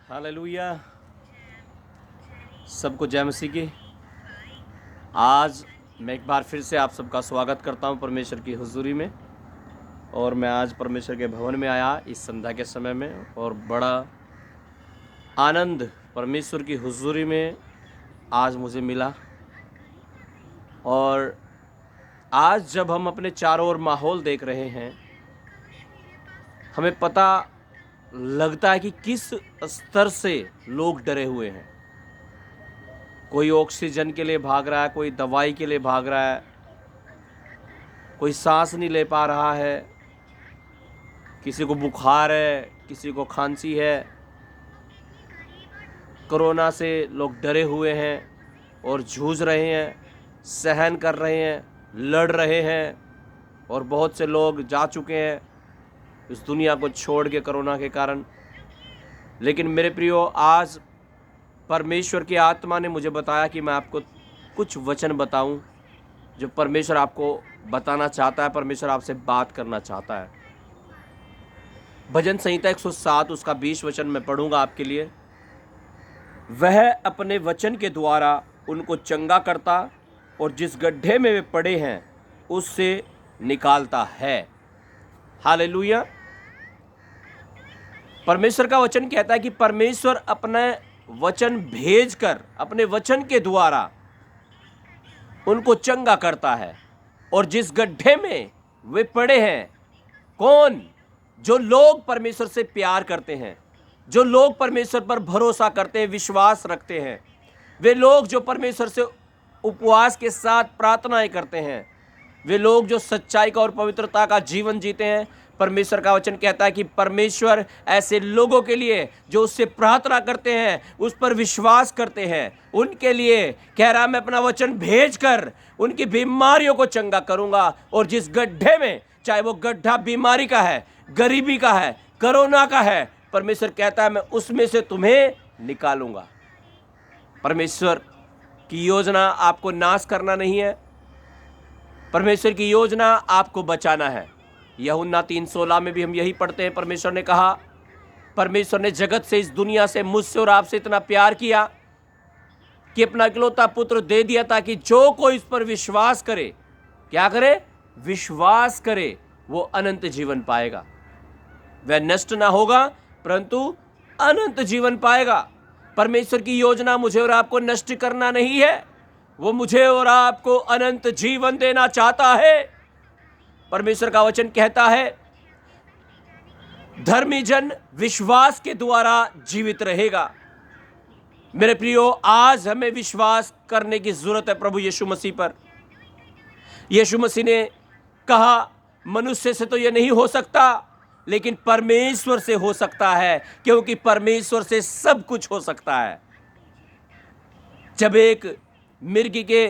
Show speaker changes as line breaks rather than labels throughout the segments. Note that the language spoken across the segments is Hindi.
हालेलुया। सबको जय मसीह की। आज मैं एक बार फिर से आप सबका स्वागत करता हूं परमेश्वर की हुजूरी में। और मैं आज परमेश्वर के भवन में आया इस संध्या के समय में, और बड़ा आनंद परमेश्वर की हुजूरी में आज मुझे मिला। और आज जब हम अपने चारों ओर माहौल देख रहे हैं, हमें पता लगता है कि किस स्तर से लोग डरे हुए हैं। कोई ऑक्सीजन के लिए भाग रहा है, कोई दवाई के लिए भाग रहा है, कोई सांस नहीं ले पा रहा है, किसी को बुखार है, किसी को खांसी है। कोरोना से लोग डरे हुए हैं और जूझ रहे हैं, सहन कर रहे हैं, लड़ रहे हैं। और बहुत से लोग जा चुके हैं इस दुनिया को छोड़ के कोरोना के कारण। लेकिन मेरे प्रियो, आज परमेश्वर की आत्मा ने मुझे बताया कि मैं आपको कुछ वचन बताऊं जो परमेश्वर आपको बताना चाहता है, परमेश्वर आपसे बात करना चाहता है। भजन संहिता 107 उसका 20 वचन मैं पढ़ूंगा आपके लिए। वह अपने वचन के द्वारा उनको चंगा करता और जिस गड्ढे में वे पड़े हैं उससे निकालता है। हालेलुया। परमेश्वर का वचन कहता है कि परमेश्वर अपने वचन भेजकर, अपने वचन के द्वारा उनको चंगा करता है। और जिस गड्ढे में वे पड़े हैं, कौन? जो लोग परमेश्वर से प्यार करते हैं, जो लोग परमेश्वर पर भरोसा करते हैं, विश्वास रखते हैं, वे लोग जो परमेश्वर से उपवास के साथ प्रार्थनाएं करते हैं, वे लोग जो सच्चाई का और पवित्रता का जीवन जीते हैं। परमेश्वर का वचन कहता है कि परमेश्वर ऐसे लोगों के लिए जो उससे प्रार्थना करते हैं, उस पर विश्वास करते हैं, उनके लिए कह रहा, मैं अपना वचन भेजकर उनकी बीमारियों को चंगा करूंगा। और जिस गड्ढे में, चाहे वो गड्ढा बीमारी का है, गरीबी का है, कोरोना का है, परमेश्वर कहता है मैं उसमें से तुम्हें निकालूंगा। परमेश्वर की योजना आपको नाश करना नहीं है, परमेश्वर की योजना आपको बचाना है। यूहन्ना 3:16 में भी हम यही पढ़ते हैं। परमेश्वर ने कहा, परमेश्वर ने जगत से, इस दुनिया से, मुझसे और आपसे इतना प्यार किया कि अपना इकलौता पुत्र दे दिया ताकि जो कोई इस पर विश्वास करे, क्या करे? विश्वास करे, वो अनंत जीवन पाएगा। वह नष्ट ना होगा परंतु अनंत जीवन पाएगा। परमेश्वर की योजना मुझे और आपको नष्ट करना नहीं है, वो मुझे और आपको अनंत जीवन देना चाहता है। परमेश्वर का वचन कहता है, धर्मी जन विश्वास के द्वारा जीवित रहेगा। मेरे प्रियो, आज हमें विश्वास करने की जरूरत है प्रभु यीशु मसीह पर। यीशु मसीह ने कहा, मनुष्य से तो यह नहीं हो सकता, लेकिन परमेश्वर से हो सकता है, क्योंकि परमेश्वर से सब कुछ हो सकता है। जब एक मिर्गी के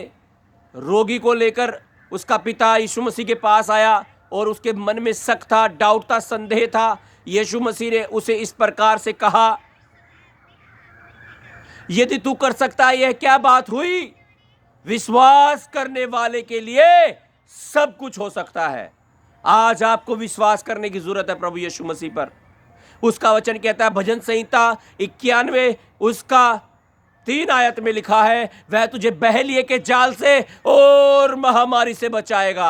रोगी को लेकर उसका पिता यीशु मसीह के पास आया और उसके मन में शक था, डाउट था, संदेह था, यीशु मसीह ने उसे इस प्रकार से कहा, यदि तू कर सकता है, यह क्या बात हुई? विश्वास करने वाले के लिए सब कुछ हो सकता है। आज आपको विश्वास करने की जरूरत है प्रभु यीशु मसीह पर। उसका वचन कहता है, भजन संहिता 91 उसका 3 आयत में लिखा है, वह तुझे बहेलिए के जाल से और महामारी से बचाएगा।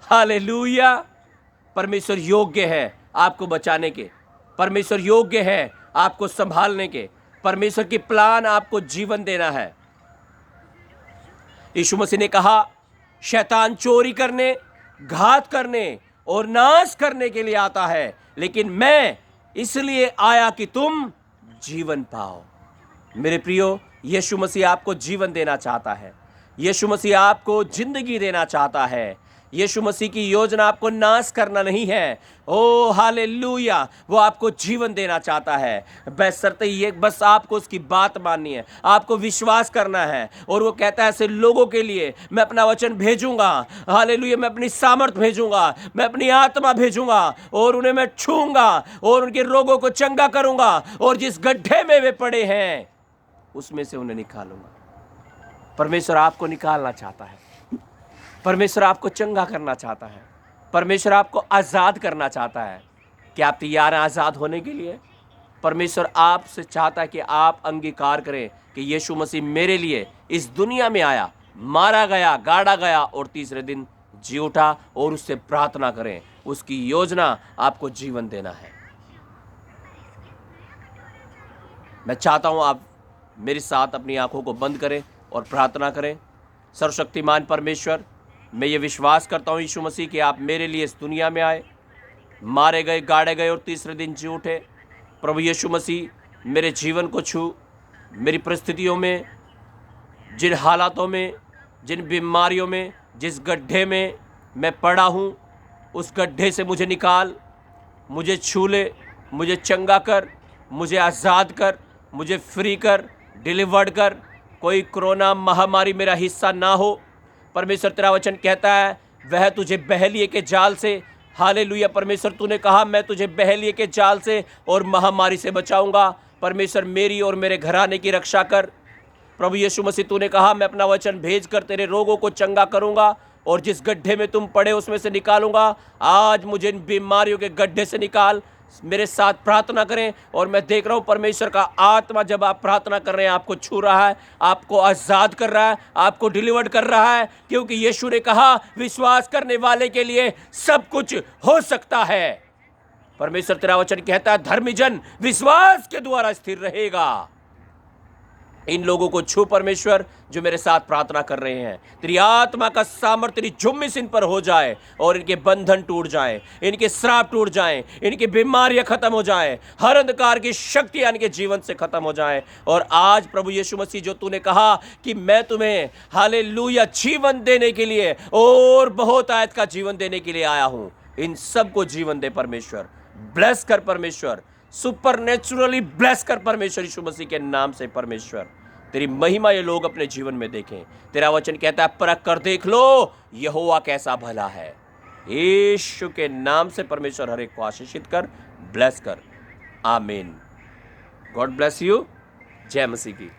हालेलुया। परमेश्वर योग्य है आपको बचाने के, परमेश्वर योग्य है आपको संभालने के, परमेश्वर की प्लान आपको जीवन देना है। यीशु मसीह ने कहा, शैतान चोरी करने, घात करने और नाश करने के लिए आता है, लेकिन मैं इसलिए आया कि तुम जीवन पाओ। मेरे प्रियो, यीशु मसीह आपको जीवन देना चाहता है, यीशु मसीह आपको जिंदगी देना चाहता है। यीशु मसीह की योजना आपको नाश करना नहीं है। ओ हालेलुया, वो आपको जीवन देना चाहता है। बशर्ते ये, बस आपको उसकी बात माननी है, आपको विश्वास करना है। और वो कहता है, ऐसे लोगों के लिए मैं अपना वचन भेजूंगा। हालेलुया, मैं अपनी सामर्थ भेजूंगा, मैं अपनी आत्मा भेजूंगा और उन्हें मैं छूंगा और उनके रोगों को चंगा करूंगा। और जिस गड्ढे में वे पड़े हैं उसमें से उन्हें निकालूंगा। परमेश्वर आपको निकालना चाहता है, परमेश्वर आपको चंगा करना चाहता है, परमेश्वर आपको आजाद करना चाहता है। क्या आप तैयार हैं आजाद होने के लिए? परमेश्वर आपसे चाहता है कि आप अंगीकार करें कि यीशु मसीह मेरे लिए इस दुनिया में आया, मारा गया, गाड़ा गया और तीसरे दिन जी उठा, और उससे प्रार्थना करें। उसकी योजना आपको जीवन देना है। मैं चाहता हूं आप मेरे साथ अपनी आंखों को बंद करें और प्रार्थना करें। सर्वशक्तिमान परमेश्वर, मैं ये विश्वास करता हूं यीशु मसीह कि आप मेरे लिए इस दुनिया में आए, मारे गए, गाड़े गए और तीसरे दिन जी उठे। प्रभु यीशु मसीह मेरे जीवन को छू, मेरी परिस्थितियों में, जिन हालातों में, जिन बीमारियों में, जिस गड्ढे में मैं पड़ा हूँ, उस गड्ढे से मुझे निकाल, मुझे छू ले, मुझे चंगा कर, मुझे आज़ाद कर, मुझे फ्री कर, डिलीवर्ड कर। कोई कोरोना महामारी मेरा हिस्सा ना हो। परमेश्वर तेरा वचन कहता है वह तुझे बहलिए के जाल से, हालेलुया परमेश्वर, तूने कहा मैं तुझे बहलिए के जाल से और महामारी से बचाऊंगा। परमेश्वर मेरी और मेरे घराने की रक्षा कर। प्रभु यीशु मसीह, तूने कहा मैं अपना वचन भेज कर तेरे रोगों को चंगा करूंगा और जिस गड्ढे में तुम पड़े उसमें से निकालूंगा। आज मुझे इन बीमारियों के गड्ढे से निकाल। मेरे साथ प्रार्थना करें। और मैं देख रहा हूं परमेश्वर का आत्मा जब आप प्रार्थना कर रहे हैं आपको छू रहा है, आपको आज़ाद कर रहा है, आपको डिलीवर्ड कर रहा है, क्योंकि यीशु ने कहा विश्वास करने वाले के लिए सब कुछ हो सकता है। परमेश्वर तेरा वचन कहता है धर्मी जन विश्वास के द्वारा स्थिर रहेगा। इन लोगों को छू परमेश्वर जो मेरे साथ प्रार्थना कर रहे हैं। तेरी आत्मा का सामर्थ्य, तेरी जुम्मिस इन पर हो जाए और इनके बंधन टूट जाएं, इनके श्राप टूट जाएं, इनकी बीमारियां खत्म हो जाएं, हर अंधकार की शक्तियां इनके जीवन से खत्म हो जाएं। और आज प्रभु यीशु मसीह, जो तूने कहा कि मैं तुम्हें हालेलुया जीवन देने के लिए और बहुत आयत का जीवन देने के लिए आया हूं, इन सबको जीवन दे परमेश्वर। ब्लेस कर परमेश्वर, सुपरनेचुरली ब्लेस कर परमेश्वर यीशु मसीह के नाम से। परमेश्वर तेरी महिमा ये लोग अपने जीवन में देखें। तेरा वचन कहता है परख कर देख लो यहोवा कैसा भला है। यीशु के नाम से परमेश्वर हर एक को आशीषित कर, ब्लेस कर। आमीन। God bless you. जय मसीह की।